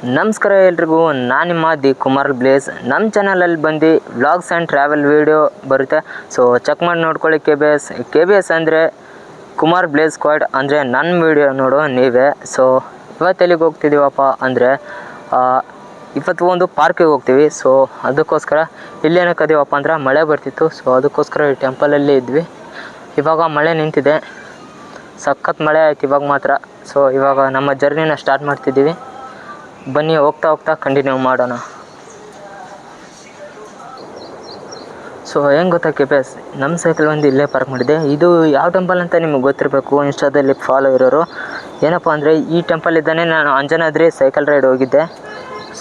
ನಮಸ್ಕಾರ ಎಲ್ರಿಗೂ, ನಾನು ನಿಮ್ಮ ದಿ ಕುಮಾರ್ ಬ್ಲೇಸ್. ನಮ್ಮ ಚಾನಲಲ್ಲಿ ಬಂದು ವ್ಲಾಗ್ಸ್ ಆ್ಯಂಡ್ ಟ್ರಾವೆಲ್ ವೀಡಿಯೋ ಬರುತ್ತೆ. ಸೊ ಚೆಕ್ ಮಾಡಿ ನೋಡ್ಕೊಳ್ಳಿ. ಕೆ ಬಿ ಎಸ್ ಅಂದರೆ ಕುಮಾರ್ ಬ್ಲೇಸ್ ಸ್ಕ್ವಾಡ್, ಅಂದರೆ ನನ್ನ ವೀಡಿಯೋ ನೋಡೋ ನೀವೇ. ಸೊ ಇವತ್ತು ಎಲ್ಲಿಗೆ ಹೋಗ್ತಿದ್ದೀವಪ್ಪ ಅಂದರೆ ಇವತ್ತು ಒಂದು ಪಾರ್ಕಿಗೆ ಹೋಗ್ತೀವಿ. ಸೊ ಅದಕ್ಕೋಸ್ಕರ ಇಲ್ಲೇನಕ್ಕೆ ಅದೀವಪ್ಪ ಅಂದ್ರೆ ಮಳೆ ಬರ್ತಿತ್ತು. ಸೊ ಅದಕ್ಕೋಸ್ಕರ ಈ ಟೆಂಪಲಲ್ಲಿ ಇದ್ವಿ. ಇವಾಗ ಮಳೆ ನಿಂತಿದೆ, ಸಖತ್ ಮಳೆ ಆಯ್ತು ಇವಾಗ ಮಾತ್ರ. ಸೊ ಇವಾಗ ನಮ್ಮ ಜರ್ನಿನ ಸ್ಟಾರ್ಟ್ ಮಾಡ್ತಿದ್ದೀವಿ. ಬನ್ನಿ, ಹೋಗ್ತಾ ಹೋಗ್ತಾ ಕಂಟಿನ್ಯೂ ಮಾಡೋಣ. ಸೊ ಹೆಂಗೆ ಗೊತ್ತಾ KPS, ನಮ್ಮ ಸೈಕಲ್ ಒಂದು ಇಲ್ಲೇ ಪಾರ್ಕ್ ಮಾಡಿದೆ. ಇದು ಯಾವ ಟೆಂಪಲ್ ಅಂತ ನಿಮಗೆ ಗೊತ್ತಿರಬೇಕು, ಇನ್ಸ್ಟಾದಲ್ಲಿ ಫಾಲೋ ಇರೋರು. ಏನಪ್ಪ ಅಂದರೆ ಈ ಟೆಂಪಲ್ ಇದ್ದಾನೆ ನಾನು ಅಂಜನಾದ್ರಿ ಸೈಕಲ್ ರೈಡ್ ಹೋಗಿದ್ದೆ.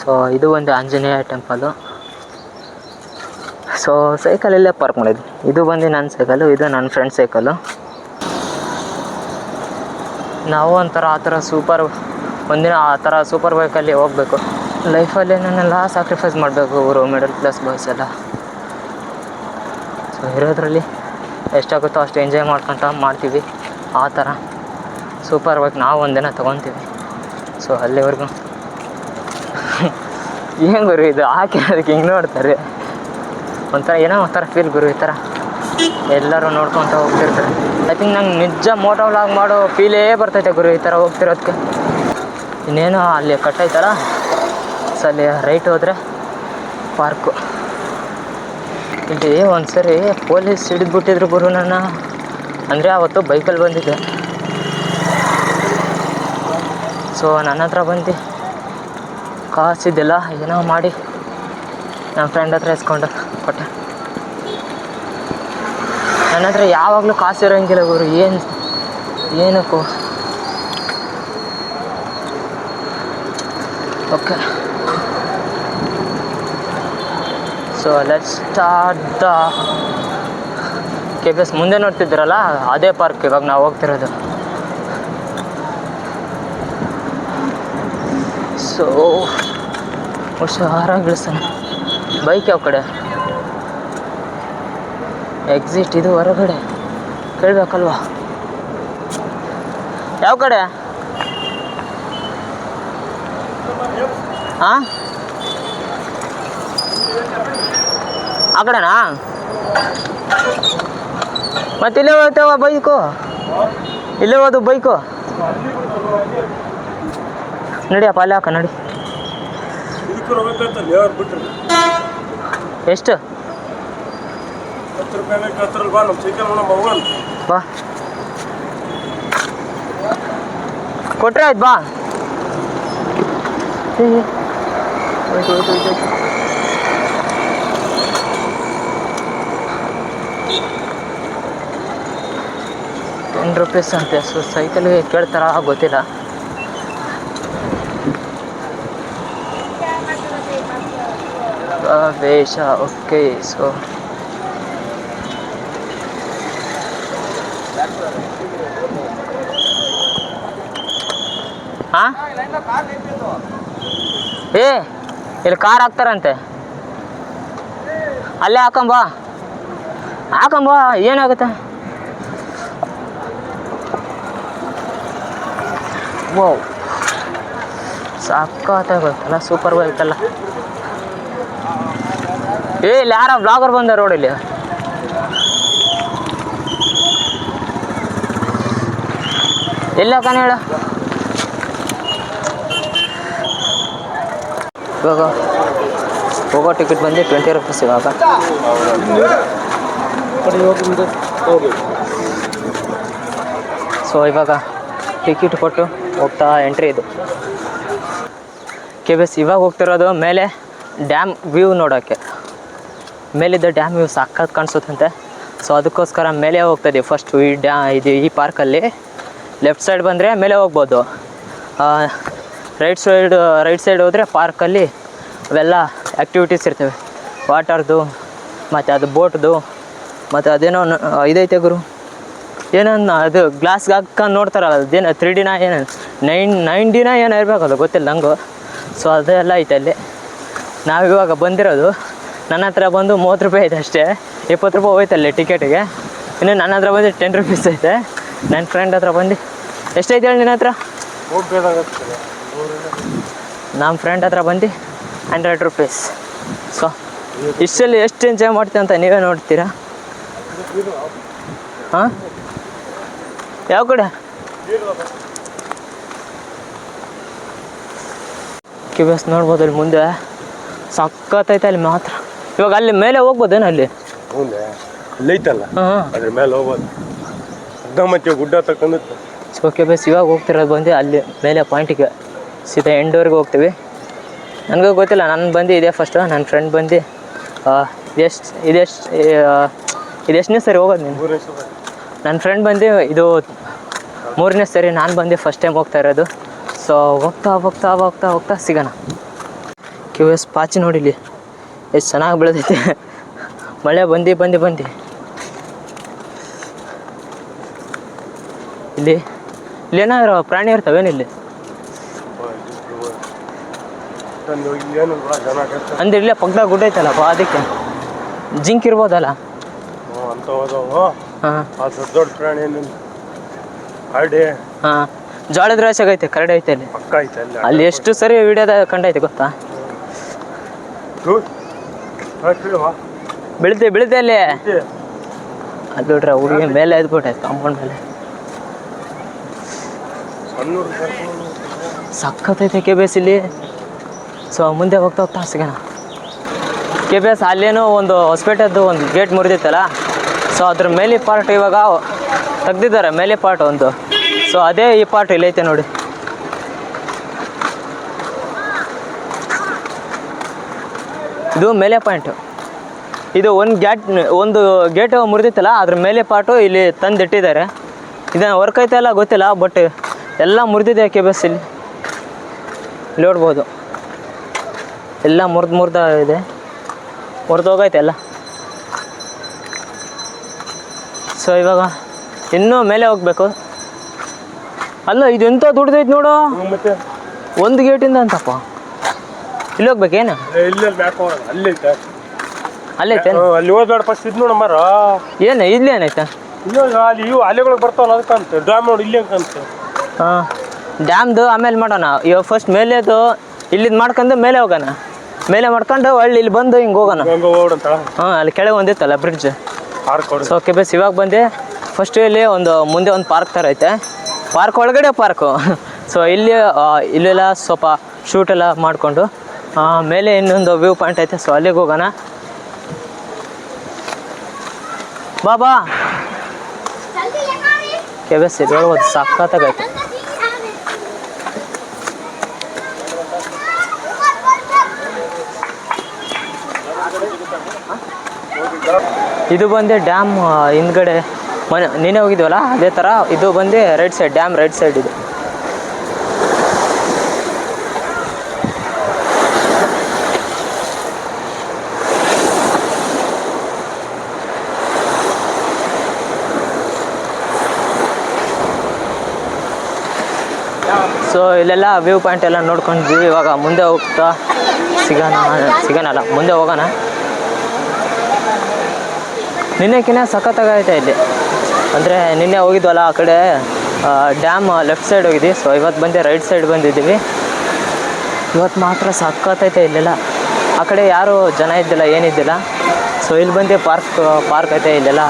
ಸೊ ಇದು ಒಂದು ಆಂಜನೇಯ ಟೆಂಪಲು. ಸೊ ಸೈಕಲ್ ಇಲ್ಲೇ ಪಾರ್ಕ್ ಮಾಡಿದ್ವಿ. ಇದು ಬಂದು ನನ್ನ ಸೈಕಲು, ಇದು ನನ್ನ ಫ್ರೆಂಡ್ ಸೈಕಲು. ನಾವು ಆ ಥರ ಒಂದಿನ ಆ ಥರ ಸೂಪರ್ ಬೈಕಲ್ಲಿ ಹೋಗಬೇಕು. ಲೈಫಲ್ಲಿ ನಾನೆಲ್ಲ ಸ್ಯಾಕ್ರಿಫೈಸ್ ಮಾಡಬೇಕು ಅವರು ಮಿಡಲ್ ಕ್ಲಾಸ್ ಬಾಯ್ಸ್ ಎಲ್ಲ. ಸೊ ಇರೋದ್ರಲ್ಲಿ ಎಷ್ಟಾಗುತ್ತೋ ಅಷ್ಟು ಎಂಜಾಯ್ ಮಾಡ್ತೀವಿ. ಆ ಥರ ಸೂಪರ್ ಬೈಕ್ ನಾವು ಒಂದಿನ ತೊಗೊತೀವಿ. ಸೊ ಅಲ್ಲಿವರೆಗೂ ಏನು ಗುರು ಇದು ಹಾಕಿ ಅದಕ್ಕೆ ಹಿಂಗೆ ನೋಡ್ತಾರೆ, ಒಂಥರ ಫೀಲ್ ಗುರು. ಈ ಥರ ಎಲ್ಲರೂ ನೋಡ್ಕೊತ ಹೋಗ್ತಿರ್ತಾರೆ. ಐ ಥಿಂಕ್ ನಂಗೆ ನಿಜ ಮೋಟೋ ವ್ಲಾಗ್ ಮಾಡೋ ಫೀಲೇ ಬರ್ತೈತೆ ಗುರು ಈ ಥರ ಹೋಗ್ತಿರೋದಕ್ಕೆ. ಇನ್ನೇನು ಅಲ್ಲಿ ಕಟ್ಟೈತಲ್ಲ, ಸೊ ಅಲ್ಲಿ ರೈಟ್ ಹೋದರೆ ಪಾರ್ಕು. ಇಲ್ಲಿ ಒಂದು ಸರಿ ಪೊಲೀಸ್ ಹಿಡಿದ್ಬಿಟ್ಟಿದ್ರು ಗುರು ನನ್ನ. ಅಂದರೆ ಆವತ್ತು ಬೈಕಲ್ಲಿ ಬಂದಿದ್ದೆ. ಸೊ ನನ್ನ ಹತ್ರ ಬಂದು ಕಾಸಿದ್ದಿಲ್ಲ, ಏನೋ ಮಾಡಿ ನಮ್ಮ ಫ್ರೆಂಡ್ ಹತ್ರ ಇಸ್ಕೊಂಡು ಕೊಟ್ಟೆ. ನನ್ನ ಹತ್ರ ಯಾವಾಗಲೂ ಕಾಸು ಇರೋಂಗಿಲ್ಲ ಗುರು, ಏನಕ್ಕೂ. Okay, so let's start the KPS. ಮುಂದೆ ನೋಡ್ತಿದ್ದೀರಲ್ಲ ಅದೇ ಪಾರ್ಕ್ ಇವಾಗ ನಾವು ಹೋಗ್ತಿರೋದು. ಸೊ ಹುಷಾರಾಗಿ ಇಳಿಸ್ತಾನೆ. ಬೈಕ್ ಯಾವ ಕಡೆ? ಎಕ್ಸಿಟ್ ಇದು ಹೊರಗಡೆ ಕೇಳಬೇಕಲ್ವಾ? ಯಾವ ಕಡೆ? ಹಾಂ, ಆ ಕಡೆನಾ? ಮತ್ತೆ ಇಲ್ಲೇ ಹೋಗ್ತಾವ ಬೈಕು, ಇಲ್ಲೇ ಹೋದು ಬೈಕು. ನಡಿಯಪ್ಪ, ಅಲ್ಲಿ ಹಾಕ ನಡಿ. ಎಷ್ಟು? ಬಾ, ಕೊಟ್ರೆ ಆಯ್ತು ಬಾ. ಹೋಯ್ತು 10 ರೂಪೀಸ್ ಅಂತೆ. ಸೊ ಸೈಕಲ್ಗೆ ಕೇಳ್ತಾರ ಗೊತ್ತಿಲ್ಲ. ವೇಷ ಓಕೆ. ಸೊ ಹಾಂ, ಇಲ್ಲಿ ಕಾರ್ ಹಾಕ್ತಾರಂತೆ, ಅಲ್ಲೇ ಹಾಕಂಬ ಏನಾಗುತ್ತೆ? ವೋ, ಸಾಕಾಗತ್ತಲ್ಲ ಸೂಪರ್ ಬೈಕಲ್ಲ. ಇಲ್ಲಿ ಯಾರ ಬ್ಲಾಗರ್ ಬಂದ ರೋಡಲ್ಲಿ? ಎಲ್ಲ ಕಾಣ ಹೇಳ. ಇವಾಗ ಹೋಗೋ ಟಿಕೆಟ್ ಬಂದು 20 ರೂಪೀಸ್. ಇವಾಗ ಸೊ ಇವಾಗ ಟಿಕೆಟ್ ಕೊಟ್ಟು ಹೋಗ್ತಾ ಎಂಟ್ರಿ. ಇದು KPS. ಇವಾಗ ಹೋಗ್ತಿರೋದು ಮೇಲೆ ಡ್ಯಾಮ್ ವ್ಯೂ ನೋಡೋಕ್ಕೆ. ಮೇಲಿದ್ದ ಡ್ಯಾಮ್ ವ್ಯೂ ಸಖತ್ ಕಾಣಿಸುತ್ತಂತೆ. ಸೊ ಅದಕ್ಕೋಸ್ಕರ ಮೇಲೆ ಹೋಗ್ತಾಯಿದ್ದೀವಿ ಫಸ್ಟು. ಈ ಪಾರ್ಕಲ್ಲಿ ಲೆಫ್ಟ್ ಸೈಡ್ ಬಂದರೆ ಮೇಲೆ ಹೋಗ್ಬೋದು. ರೈಟ್ ಸೈಡ್ ಹೋದರೆ ಪಾರ್ಕಲ್ಲಿ ಅವೆಲ್ಲ ಆ್ಯಕ್ಟಿವಿಟೀಸ್ ಇರ್ತವೆ. ವಾಟರ್ದು ಮತ್ತು ಅದು ಬೋಟ್ದು ಮತ್ತು ಅದೇನೋ ಇದೈತೆ ಗುರು, ಏನನ್ನ ಅದು ಗ್ಲಾಸ್ಗೆ ಹಾಕೊಂಡು ನೋಡ್ತಾರಲ್ಲ, ಅದೇನು 3Dನ ಏನು 9Dನ ಏನೋ ಇರಬೇಕಲ್ಲ, ಗೊತ್ತಿಲ್ಲ ನನಗೂ. ಸೊ ಅದೆಲ್ಲ ಐತೆ ಅಲ್ಲಿ. ನಾವಿವಾಗ ಬಂದಿರೋದು, ನನ್ನ ಹತ್ರ ಬಂದು 30 ರೂಪಾಯಿ ಐತೆ ಅಷ್ಟೇ. 20 ರೂಪಾಯಿ ಹೋಯ್ತಲ್ಲಿ ಟಿಕೆಟಿಗೆ. ಇನ್ನು ನನ್ನ ಹತ್ರ ಬಂದು 10 ರೂಪೀಸ್ ಐತೆ. ನನ್ನ ಫ್ರೆಂಡ್ ಹತ್ರ ಬಂದು ಎಷ್ಟೈತೆ ಹೇಳಿ ನಿನ್ನ ಹತ್ರ? ನಮ್ಮ ಫ್ರೆಂಡ್ ಹತ್ರ ಬಂದು 100 ರೂಪೀಸ್. ಸೊ ಇಷ್ಟಲ್ಲಿ ಎಷ್ಟು ಎಂಜಾಯ್ ಮಾಡ್ತೀವಿ ಅಂತ ನೀವೇ ನೋಡ್ತೀರಾ. ಹಾಂ, ಯಾವ ಕಡೆ KBS ನೋಡ್ಬೋದು ಅಲ್ಲಿ ಮುಂದೆ ಸಕ್ಕತ್ತೈತೆ ಅಲ್ಲಿ ಮಾತ್ರ. ಇವಾಗ ಅಲ್ಲಿ ಮೇಲೆ ಹೋಗ್ಬೋದೇನು ಅಲ್ಲಿ ಐತಲ್ಲ ಅದ್ರ ಮೇಲೆ ಹೋಗ್ಬೋದು. ಮತ್ತೆ ಗುಡ್ಡ ತಕೊಂಡುತ್ತೆ. ಸೊ KBS ಇವಾಗ ಹೋಗ್ತಿರೋದು ಬಂದು ಅಲ್ಲಿ ಮೇಲೆ ಪಾಯಿಂಟಿಗೆ ಸೀದಾ ಎಂಡ್ವರೆಗೆ ಹೋಗ್ತೀವಿ. ನನಗೂ ಗೊತ್ತಿಲ್ಲ, ನಾನು ಬಂದು ಇದೆ ಫಸ್ಟು. ನನ್ನ ಫ್ರೆಂಡ್ ಬಂದು ಇದೆಷ್ಟನೇ ಸರಿ ಹೋಗೋದು ನೀನು? ನನ್ನ ಫ್ರೆಂಡ್ ಬಂದು ಇದು 3ನೇ ಸರಿ, ನಾನು ಬಂದು ಫಸ್ಟ್ ಟೈಮ್ ಹೋಗ್ತಾ ಇರೋದು. ಸೊ ಹೋಗ್ತಾ ಹೋಗ್ತಾ ಹೋಗ್ತಾ ಹೋಗ್ತಾ ಸಿಗೋಣ. KBS ಪಾಚಿ ನೋಡಿಲಿ ಎಷ್ಟು ಚೆನ್ನಾಗಿ ಬೆಳೆದೈತೆ. ಮಳೆ ಬಂದು ಬಂದು ಬಂದು ಇಲ್ಲಿ ಏನಾದ್ರು ಪ್ರಾಣಿ ಇರ್ತವೇನಿಲ್ಲಿ ಅಂದ್ರೆ ಇಲ್ಲೇ ಪಕ್ಕದಾಗ ಗುಡ್ಡ ಐತಲ್ಲಪ್ಪ, ಅದಕ್ಕೆ ಜಿಂಕ್ ಇರ್ಬೋದಲ್ಲ. ಹಾಂ, ದೊಡ್ಡ ಪ್ರಾಣಿ ಹಾಂ, ಜೋಳದ ರಾಶಿ ಐತೆ, ಕರಡಿ ಐತೆ ಅಲ್ಲಿ. ಅಲ್ಲಿ ಎಷ್ಟು ಸರಿ ವಿಡಿಯೋದ ಕಂಡೈತೆ ಗೊತ್ತಾ? ಬೀಳುತ್ತೆ ಅಲ್ಲಿ. ಅದು ನೋಡ್ರೆ ಹುಡುಗಿ ಮೇಲೆ ಎದ್ಬಿಟ್ಟೈತೆ ಕಾಂಪೌಂಡ್ ಮೇಲೆ. ಸಕ್ಕತ್ತೈತೆ KBS ಇಲ್ಲಿ. ಸೊ ಮುಂದೆ ಹೋಗ್ತಾ ಹೋಗ್ತಾ ಸಿಗೋಣ. KBS ಅಲ್ಲೇನೋ ಒಂದು ಹೊಸಪೇಟೆದ್ದು ಒಂದು ಗೇಟ್ ಮುರಿದಿತ್ತಲ್ಲ, ಸೊ ಅದ್ರ ಮೇಲೆ ಪಾರ್ಟ್ ಇವಾಗ ತೆಗ್ದಿದ್ದಾರೆ, ಮೇಲೆ ಪಾರ್ಟ್ ಒಂದು. ಸೊ ಅದೇ ಈ ಪಾರ್ಟ್ ಇಲ್ಲೈತೆ ನೋಡಿ. ಇದು ಮೇಲೆ ಪಾಯಿಂಟು. ಇದು ಒಂದು ಗೇಟ್ ಮುರಿದಿತ್ತಲ್ಲ, ಅದ್ರ ಮೇಲೆ ಪಾರ್ಟು ಇಲ್ಲಿ ತಂದಿಟ್ಟಿದ್ದಾರೆ. ಇದನ್ನು ವರ್ಕ್ ಐತೆ ಎಲ್ಲ ಗೊತ್ತಿಲ್ಲ, ಬಟ್ ಎಲ್ಲ ಮುರಿದಿದೆ KBS ಇಲ್ಲಿ ನೋಡ್ಬೋದು. ಎಲ್ಲ ಮುರಿದ ಹೋಗೈತೆ ಎಲ್ಲ. ಸೊ ಇವಾಗ ಇನ್ನೂ ಮೇಲೆ ಹೋಗ್ಬೇಕು. ಅಲ್ಲ ಇದು ಎಂಥ ದೊಡ್ಡದೈತೆ ನೋಡು, ಒಂದು ಗೇಟಿಂದ ಅಂತಪ್ಪ. ಇಲ್ಲಿ ಹೋಗ್ಬೇಕೇನು? ಅಲ್ಲೈತೆ ಅಲ್ಲಿ ಹೋದ್ಬೇಡ, ಫಸ್ಟ್ ಇದು ನೋಡ ಮರ. ಏನು ಇಲ್ಲಿ ಏನೈತೆ? ಅಲ್ಲಿ ಇವು ಅಲೆಗಳಿಗೆ ಬರ್ತಾವಲ್ಲ ಅದಕ್ಕಂತ ಡ್ಯಾಮ್ ನೋಡಿ ಇಲ್ಲಿ ಅಂತ. ಹಾಂ, ಡ್ಯಾಮ್ದು ಆಮೇಲೆ ಮಾಡೋಣ. ಇವಾಗ ಫಸ್ಟ್ ಮೇಲೆದು ಇಲ್ಲಿದ್ದು ಮಾಡ್ಕೊಂಡು ಮೇಲೆ ಹೋಗೋಣ. ಮೇಲೆ ಮಾಡ್ಕೊಂಡು ಒಳ್ಳೆ ಇಲ್ಲಿ ಬಂದು ಹಿಂಗೆ ಹೋಗೋಣ. ಹಾಂ, ಅಲ್ಲಿ ಕೆಳಗೆ ಒಂದಿತ್ತಲ್ಲ ಬ್ರಿಡ್ಜ್. ಸೊ KBS ಇವಾಗ ಬಂದೆ. ಫಸ್ಟ್ ಇಲ್ಲಿ ಮುಂದೆ ಒಂದು ಪಾರ್ಕ್ ಥರ ಐತೆ, ಪಾರ್ಕ್ ಒಳಗಡೆ ಪಾರ್ಕು. ಸೊ ಇಲ್ಲೆಲ್ಲ ಸ್ವಲ್ಪ ಶೂಟೆಲ್ಲ ಮಾಡಿಕೊಂಡು ಮೇಲೆ ಇನ್ನೊಂದು ವ್ಯೂ ಪಾಯಿಂಟ್ ಐತೆ. ಸೊ ಅಲ್ಲಿಗೆ ಹೋಗೋಣ. ಬಾ KBS ಇದು ಹೇಳ್ಬೋದು, ಸಕ್ಕತ್ತಾಗೈತೆ. ಇದು ಬಂದು ಡ್ಯಾಮ್ ಹಿಂದ್ಗಡೆ ನೀನೇ ಹೋಗಿದ್ವಲ್ಲ ಅದೇ ಥರ ಇದು ಬಂದು right side, dam right side ಇದು. ಸೊ ಇಲ್ಲೆಲ್ಲ ವ್ಯೂ ಪಾಯಿಂಟ್ ಎಲ್ಲ ನೋಡ್ಕೊಂಡ್ವಿ. ಇವಾಗ ಮುಂದೆ ಹೋಗ್ತಾ ಸಿಗೋಣಲ್ಲ, ಮುಂದೆ ಹೋಗೋಣ. ನಿನ್ನೆಕಿನ್ನ ಸಖತ್ತಾಗೈತೆ ಇಲ್ಲಿ. ಅಂದರೆ ನಿನ್ನೆ ಹೋಗಿದ್ವಲ್ಲ ಆ ಕಡೆ ಡ್ಯಾಮ್ ಲೆಫ್ಟ್ ಸೈಡ್ ಹೋಗಿದ್ವಿ. ಸೊ ಇವತ್ತು ಬಂದು ರೈಟ್ ಸೈಡ್ ಬಂದಿದ್ದೀವಿ. ಇವತ್ತು ಮಾತ್ರ ಸಖತ್ತೈತೆ ಇಲ್ಲೆಲ್ಲ. ಆ ಕಡೆ ಯಾರೂ ಜನ ಇದ್ದಿಲ್ಲ, ಏನಿದ್ದಿಲ್ಲ. ಸೊ ಇಲ್ಲಿ ಬಂದು ಪಾರ್ಕ್ ಐತೆ. ಇಲ್ಲೆಲ್ಲ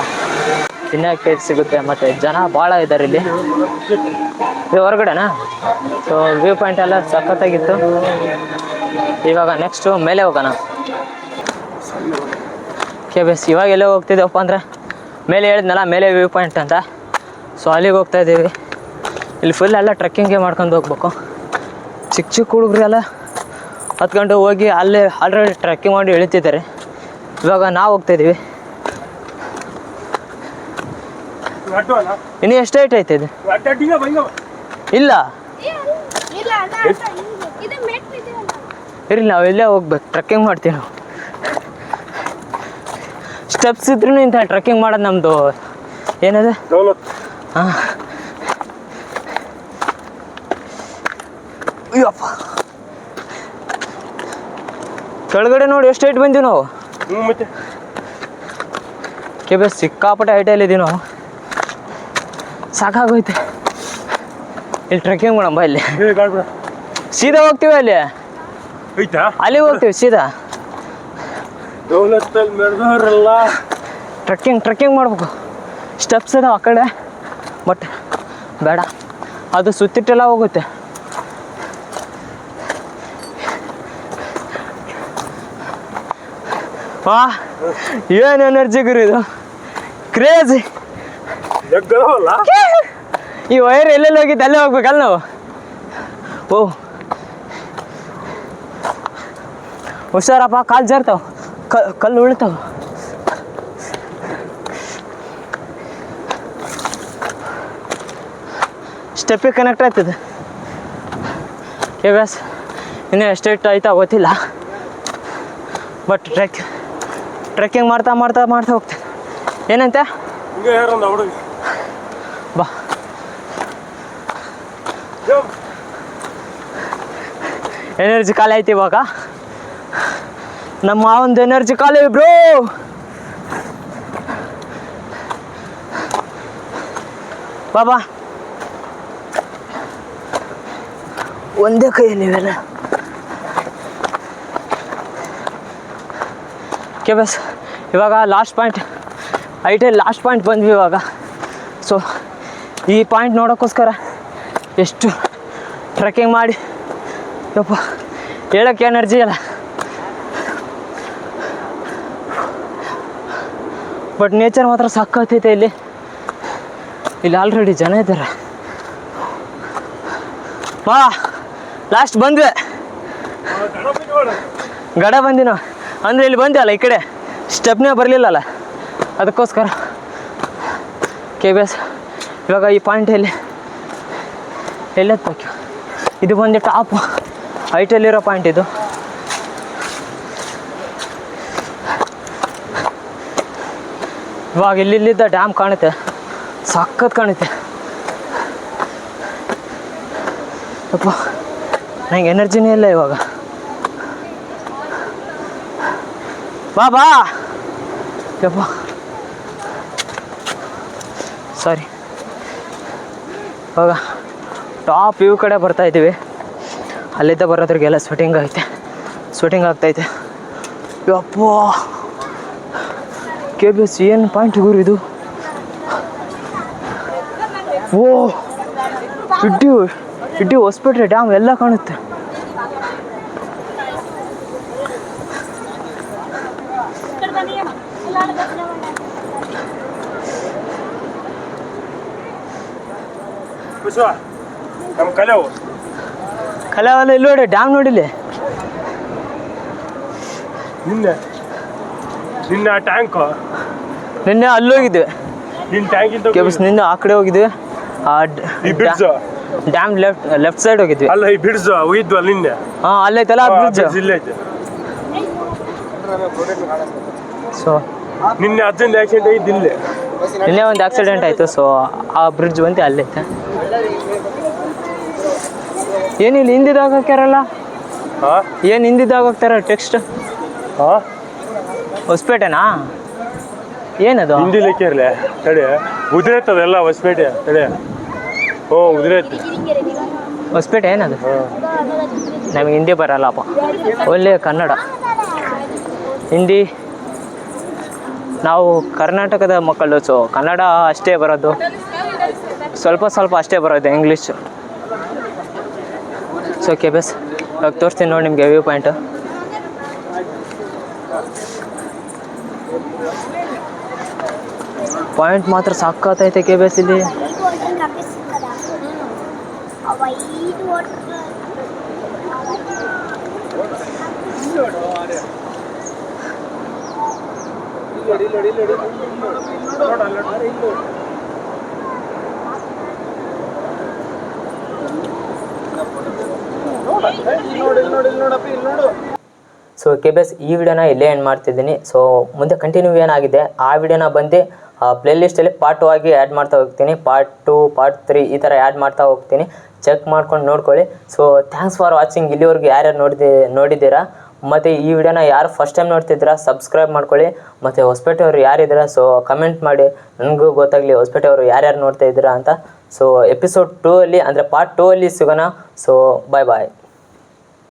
ತಿನ್ನೋಕ್ಕೆ ಸಿಗುತ್ತೆ, ಮತ್ತು ಜನ ಭಾಳ ಇದ್ದಾರೆ ಇಲ್ಲಿ. ಇದು ಹೊರಗಡೆನಾ? ಸೊ ವ್ಯೂ ಪಾಯಿಂಟ್ ಎಲ್ಲ ಸಖತ್ತಾಗಿತ್ತು. ಇವಾಗ ನೆಕ್ಸ್ಟು ಮೇಲೆ ಹೋಗೋಣ. KBS ಇವಾಗ ಎಲ್ಲೇ ಹೋಗ್ತಿದ್ದೇವಪ್ಪ ಅಂದರೆ ಮೇಲೆ ಹೇಳಿದ್ನಲ್ಲ, ಮೇಲೆ ವ್ಯೂ ಪಾಯಿಂಟ್ ಅಂತ. ಸೊ ಅಲ್ಲಿಗೆ ಹೋಗ್ತಾಯಿದ್ದೀವಿ. ಇಲ್ಲಿ ಫುಲ್ ಎಲ್ಲ ಟ್ರೆಕ್ಕಿಂಗೇ ಮಾಡ್ಕೊಂಡು ಹೋಗ್ಬೇಕು. ಚಿಕ್ಕ ಹುಡುಗರೆಲ್ಲ ಹತ್ಕೊಂಡು ಹೋಗಿ ಅಲ್ಲೇ ಆಲ್ರೆಡಿ ಟ್ರೆಕ್ಕಿಂಗ್ ಮಾಡಿ ಇಳಿತಿದ್ದಾರೆ. ಇವಾಗ ನಾವು ಹೋಗ್ತಾಯಿದ್ದೀವಿ. ಇನ್ನು ಎಷ್ಟು ಹೈಟ್ ಐತೆ ಇದು? ಇಲ್ಲ ಇರಲಿ, ನಾವು ಇಲ್ಲೇ ಹೋಗ್ಬೇಕು. ಟ್ರೆಕ್ಕಿಂಗ್ ಮಾಡ್ತೀವಿ ನಾವು. ಸ್ಟೆಪ್ಸ್ ಇದ್ರೂ ಇಂಥ ಟ್ರೆಕ್ಕಿಂಗ್ ಮಾಡೋದು ನಮ್ಮದು ಏನದು? ಹಾಂ, ಅಯ್ಯಪ್ಪ ಕೆಳಗಡೆ ನೋಡಿ ಎಷ್ಟು ಹೈಟ್ ಬಂದೀವಿ ನಾವು. ಮತ್ತೆ KBS ಸಿಕ್ಕಾಪಟ್ಟೆ ಹೈಟಲ್ಲಿದ್ದೀವಿ ನಾವು. ಸಾಕಾಗೋಯ್ತು. ಇಲ್ಲಿ ಟ್ರೆಕ್ಕಿಂಗ್ ಮಾಡಮ್ಮ, ಇಲ್ಲಿ ಸೀದಾ ಹೋಗ್ತೀವಿ ಅಲ್ಲಿ. ಐತಾ ಅಲ್ಲಿಗೆ ಹೋಗ್ತೀವಿ ಸೀದಾ. ದೌಲತ್ತಲ್ಲಿ ಮೆರೆದವ್ರಲ್ಲ. ಟ್ರೆಕ್ಕಿಂಗ್ ಮಾಡ್ಬೇಕು. ಸ್ಟೆಪ್ಸ್ ಇದಾವೆ ಆ ಕಡೆ, ಬಟ್ ಬೇಡ, ಅದು ಸುತ್ತಿಟ್ಟೆಲ್ಲ ಹೋಗುತ್ತೆ. ಏನು ಎನರ್ಜಿ ಗುರು ಇದು, ಕ್ರೇಜಿ. ಈ ವೈರ್ ಎಲ್ಲೆಲ್ಲಿ ಹೋಗಿದ್ದು ಅಲ್ಲೇ ಹೋಗ್ಬೇಕಲ್ಲ ನಾವು. ಓ ಹುಷಾರಪ್ಪ, ಕಾಲು ಜಾರ್ತಾವ, ಕಲ್ಲು ಉಳಿತಾವ. ಸ್ಟೆಪ್ಪಿಗೆ ಕನೆಕ್ಟ್ ಆಗ್ತದೆ. ಬಸ್ ಇನ್ನೂ ಎಷ್ಟೆಷ್ಟು ಆಯ್ತಾ ಗೊತ್ತಿಲ್ಲ, ಬಟ್ ಟ್ರೆಕ್ಕಿಂಗ್ ಮಾಡ್ತಾ ಹೋಗ್ತೇನೆ. ಏನಂತ ಬಾ. ಎನರ್ಜಿ ಖಾಲಿ ಆಯ್ತು ಇವಾಗ. ನಮ್ಮ ಒಂದು ಎನರ್ಜಿ ಖಾಲಿ ಬ್ರೋ. ಬಾಬಾ ಒಂದೇ ಕೈಯಲ್ಲಿ ಇವೆಲ್ಲ. ಬಸ್ ಇವಾಗ ಲಾಸ್ಟ್ ಪಾಯಿಂಟ್, ಐಟಲ್ಲಿ ಲಾಸ್ಟ್ ಪಾಯಿಂಟ್ ಬಂದ್ವಿ ಇವಾಗ. ಸೊ ಈ ಪಾಯಿಂಟ್ ನೋಡೋಕ್ಕೋಸ್ಕರ ಎಷ್ಟು ಟ್ರೆಕ್ಕಿಂಗ್ ಮಾಡಿ ಯಪ್ಪ, ಹೇಳೋಕ್ಕೆ ಎನರ್ಜಿ ಅಲ್ಲ. ಬಟ್ ನೇಚರ್ ಮಾತ್ರ ಸಕ್ಕತ್ತೈತೆ ಇಲ್ಲಿ. ಆಲ್ರೆಡಿ ಜನ ಇದ್ದಾರೆ. ಬಾ ಲಾಸ್ಟ್ ಬಂದ್ವಿ, ಗಡ ಬಂದಿ ನಾವು. ಅಂದರೆ ಇಲ್ಲಿ ಬಂದ್ವಲ್ಲ, ಈ ಕಡೆ ಸ್ಟೆಪ್ನೇ ಬರಲಿಲ್ಲಲ್ಲ, ಅದಕ್ಕೋಸ್ಕರ. ಬಸ್ ಇವಾಗ ಈ ಪಾಯಿಂಟ್ ಎಲ್ಲೆತ್ತಬೇಕು. ಇದು ಬಂದು ಟಾಪ್ ಹೈಟಲ್ಲಿರೋ ಪಾಯಿಂಟ್ ಇದು. ಇವಾಗ ಇಲ್ಲಿದ್ದ ಡ್ಯಾಮ್ ಕಾಣುತ್ತೆ, ಸಖತ್ ಕಾಣುತ್ತೆ. ಅಪ್ಪ ನಂಗೆ ಎನರ್ಜಿನೇ ಇಲ್ಲ ಇವಾಗ. ಬಾ ಯಪ್ಪ, ಸಾರಿ. ಇವಾಗ ಟಾಪ್ ವ್ಯೂ ಕಡೆ ಬರ್ತಾಯಿದ್ದೀವಿ. ಅಲ್ಲಿದ್ದ ಬರೋದ್ರಿಗೆಲ್ಲ ಸ್ವೆಟಿಂಗ್ ಆಗ್ತೈತೆ. ಯಪ್ಪ ಬಸ್ ಏನು ಪಾಯಿಂಟ್ ಗುರು ಇದು. ಓ ಇಡ್ಡಿ ಹೊಸಪೇಟೆ ಡ್ಯಾಮ್ ಎಲ್ಲ ಕಾಣುತ್ತೆ. ನಮ್ಮ ಕಲಾವಲ್ಲ ಇಲ್ಲಿ ನೋಡಿ, ಡ್ಯಾಮ್ ನೋಡಿಲಿ. ನಿನ್ನೆ ಟ್ಯಾಂಕ್ ನಿನ್ನೆ ಅಲ್ಲಿ ಹೋಗಿದ್ವಿ. ನಿನ್ನ ಟ್ಯಾಂಕ್ ಬಸ್ ನಿನ್ನೆ ಆ ಕಡೆ ಹೋಗಿದ್ವಿ. ಡ್ಯಾಮ್ ಲೆಫ್ಟ್ ಸೈಡ್ ಹೋಗಿದ್ವಿ. ಅಲ್ಲ ಈ ಬ್ರಿಡ್ಜ್ ಹೋಗಿದ್ವು ಅಲ್ಲಿ ನಿನ್ನೆ. ಹಾಂ ಅಲ್ಲೈತಲ್ಲ ಬ್ರಿಡ್ಜ್. ಸೊ ನಿನ್ನೆ 15 ಆಕ್ಸಿಡೆಂಟ್ ಆಗಿದ್ದು ಇಲ್ಲೇ. ನಿನ್ನೆ ಒಂದು ಆಕ್ಸಿಡೆಂಟ್ ಆಯಿತು. ಸೊ ಆ ಬ್ರಿಡ್ಜ್ ಬಂದು ಅಲ್ಲೈತೆ. ಏನಿಲ್ಲ ಹಿಂದಿದಾಗ ಹಾಕ್ಯಾರಲ್ಲ, ಏನು ಹಿಂದಿದಾಗ ಹಾಕ್ತಾರ ಟೆಕ್ಸ್ಟ್. ಹೊಸಪೇಟೆನಾ ಏನದು? ಹಿಂದಿ ಲೆಕ್ಕಿರಲಿ ತಡೆ, ಉದುರೈತದೆಲ್ಲ ಹೊಸಪೇಟೆ ತಡೆ. ಉದುರೈತೆ ಹೊಸಪೇಟೆ ಏನದು? ನಮಗೆ ಹಿಂದಿ ಬರಲ್ಲಪ್ಪ, ಒಳ್ಳೆ ಕನ್ನಡ. ಹಿಂದಿ ನಾವು ಕರ್ನಾಟಕದ ಮಕ್ಕಳು, ಸೊ ಕನ್ನಡ ಅಷ್ಟೇ ಬರೋದು, ಸ್ವಲ್ಪ ಅಷ್ಟೇ ಬರೋದು, ಇಂಗ್ಲೀಷು. ಸೊ ಬಸ್ ಇವಾಗ ತೋರಿಸ್ತೀನಿ ನೋಡಿ ನಿಮಗೆ ವ್ಯೂ ಪಾಯಿಂಟು. ಪಾಯಿಂಟ್ ಮಾತ್ರ ಸಾಕಾತೈತೆ ಬಸ್ ಇಲ್ಲಿ. ಸೊ ಬಸ್ ಈ ವಿಡಿಯೋನ ಇಲ್ಲೇ ಎಂಡ್ ಮಾಡ್ತಿದ್ದೀನಿ. ಸೊ ಮುಂದೆ ಕಂಟಿನ್ಯೂ ಏನಾಗಿದೆ ಆ ವಿಡಿಯೋನ ಬಂದು ಪ್ಲೇಲಿಸ್ಟಲ್ಲಿ ಪಾರ್ಟ್ 2 ಆಗಿ ಆ್ಯಡ್ ಮಾಡ್ತಾ ಹೋಗ್ತೀನಿ. ಪಾರ್ಟ್ 2, ಪಾರ್ಟ್ 3 ಈ ಥರ ಆ್ಯಡ್ ಮಾಡ್ತಾ ಹೋಗ್ತೀನಿ. ಚೆಕ್ ಮಾಡ್ಕೊಂಡು ನೋಡ್ಕೊಳ್ಳಿ. So thanks for watching. ಇಲ್ಲಿವರೆಗೂ ಯಾರ್ಯಾರು ನೋಡಿದ್ದೀರಾ, ಮತ್ತು ಈ ವಿಡಿಯೋನ ಯಾರು ಫಸ್ಟ್ ಟೈಮ್ ನೋಡ್ತಿದ್ದೀರಾ ಸಬ್ಸ್ಕ್ರೈಬ್ ಮಾಡ್ಕೊಳ್ಳಿ. ಮತ್ತು ಹೊಸಪೇಟೆಯವರು ಯಾರಿದ್ದೀರಾ ಸೊ ಕಮೆಂಟ್ ಮಾಡಿ, ನನಗೂ ಗೊತ್ತಾಗಲಿ ಹೊಸಪೇಟೆಯವರು ಯಾರ್ಯಾರು ನೋಡ್ತಾ ಇದ್ದೀರಾ ಅಂತ. ಸೊ ಎಪಿಸೋಡ್ 2 ಅಲ್ಲಿ ಅಂದರೆ ಪಾರ್ಟ್ 2 ಅಲ್ಲಿ ಸಿಗೋಣ. ಸೊ ಬಾಯ್.